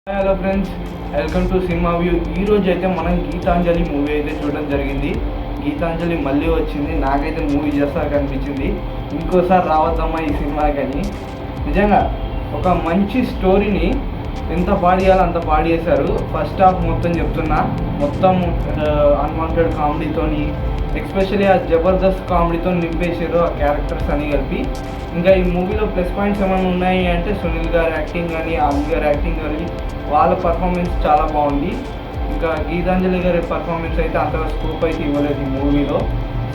Hello friends, welcome to cinema view. ఈరోజు అయితే మనం గీతాంజలి మూవీ అయితే చూడడం జరిగింది. గీతాంజలి మళ్ళీ వచ్చింది. నాకైతే మూవీ చేస్తాక అనిపించింది ఇంకోసారి రావద్దమ్మా ఈ సినిమా. కానీ నిజంగా ఒక మంచి స్టోరీని ఎంత పాడేయాలో అంత పాడేశారు. ఫస్ట్ హాఫ్ మొత్తం చెప్తున్నా, మొత్తం అన్వాంటెడ్ కామెడీతోని, ఎస్పెషల్లీ ఆ జబర్దస్త్ కామెడీతో నింపేసారు ఆ క్యారెక్టర్స్ అని కలిపి. ఇంకా ఈ మూవీలో ప్లస్ పాయింట్స్ ఏమైనా ఉన్నాయి అంటే సునీల్ గారి యాక్టింగ్ కానీ, ఆమె గారి యాక్టింగ్ కానీ, వాళ్ళ పర్ఫార్మెన్స్ చాలా బాగుంది. ఇంకా గీతాంజలి గారి పర్ఫార్మెన్స్ అయితే అంతగా స్కోప్ అయితే ఇవ్వలేదు ఈ మూవీలో.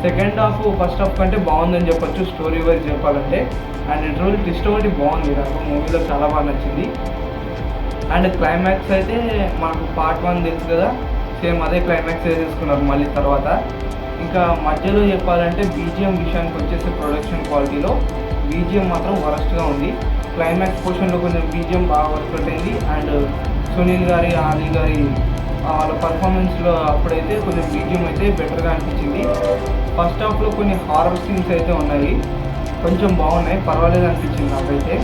సెకండ్ హాఫ్ ఫస్ట్ హాఫ్ కంటే బాగుందని చెప్పొచ్చు స్టోరీ వైజ్ చెప్పాలంటే. అండ్ ఇంటర్వల్ ట్విస్ట్ ఒకటి బాగుంది, నాకు మూవీలో చాలా బాగా నచ్చింది. అండ్ క్లైమాక్స్ అయితే మనకు పార్ట్ 1 తెలుసు కదా, సేమ్ అదే క్లైమాక్స్ తీసుకున్నారు మళ్ళీ తర్వాత. ఇంకా మధ్యలో చెప్పాలంటే బీజిఎం విషయానికి వచ్చేసి ప్రొడక్షన్ క్వాలిటీలో బీజిఎం మాత్రం వరస్ట్గా ఉంది. క్లైమాక్స్ పోర్షన్లో కొంచెం బీజిఎం బాగా వర్కౌట్ అయింది. అండ్ సునీల్ గారి, ఆలీ గారి వాళ్ళ పర్ఫార్మెన్స్లో అప్పుడైతే కొంచెం బీజిఎం అయితే బెటర్గా అనిపించింది. ఫస్ట్ హాఫ్లో కొన్ని హారర్ సీన్స్ అయితే ఉన్నాయి, కొంచెం బాగున్నాయి, పర్వాలేదు అనిపించింది నాకైతే.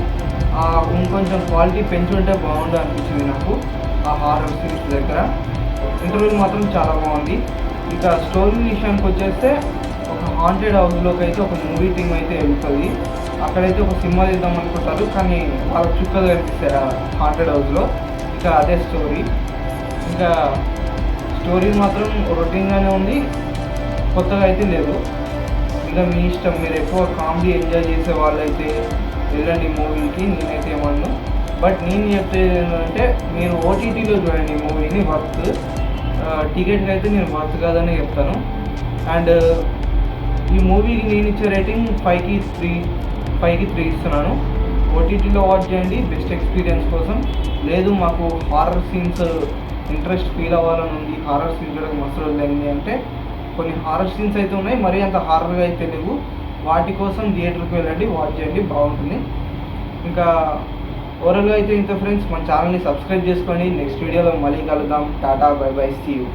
ఇంకొంచెం క్వాలిటీ పెంచి ఉంటే బాగుండు అనిపించింది నాకు ఆ హారర్ సీన్స్ దగ్గర. ఇంటర్వ్యూ మాత్రం చాలా బాగుంది. ఇంకా స్టోరీ విషయానికి వచ్చేస్తే ఒక హాంటెడ్ హౌస్లోకి అయితే ఒక మూవీ టీమ్ అయితే వెళ్తుంది. అక్కడైతే ఒక సినిమా తీద్దాం అనుకుంటారు, కానీ వాళ్ళకి చుక్కలు కనిపిస్తాయి ఆ హాంటెడ్ హౌస్లో. ఇంకా అదే స్టోరీ. ఇంకా స్టోరీ మాత్రం రొటీన్గానే ఉంది, కొత్తగా అయితే లేదు. ఇంకా మీ ఇష్టం, మీరు ఎక్కువ కామెడీ ఎంజాయ్ చేసే వాళ్ళైతే వెళ్ళండి మూవీకి, నేనైతే ఏమన్నా. బట్ నేను చెప్పేది ఏంటంటే మీరు ఓటీటీలో చూడండి ఈ మూవీని, వర్త్. టికెట్కి అయితే నేను వర్త్ కాదని చెప్తాను. అండ్ ఈ మూవీకి నేను ఇచ్చే రేటింగ్ 5కి 3 ఇస్తున్నాను. ఓటీటీలో వాచ్ చేయండి బెస్ట్ ఎక్స్పీరియన్స్ కోసం. లేదు మాకు హారర్ సీన్స్ ఇంట్రెస్ట్ ఫీల్ అవ్వాలని ఉంది, హారర్ సీన్స్ కూడా మస్తు రోజులైంది అంటే కొన్ని హారర్ సీన్స్ అయితే ఉన్నాయి, మరీ అంత హారర్గా అయితే లేవు. వాటి కోసం థియేటర్కి వెళ్ళండి, వాచ్ చేయండి, బాగుంటుంది. ఇంకా ఓవరాల్గా అయితే ఇంత ఫ్రెండ్స్, మన ఛానల్ని సబ్స్క్రైబ్ చేసుకోండి. నెక్స్ట్ వీడియోలో మళ్ళీ కలుద్దాం. Tata, bye bye, see you.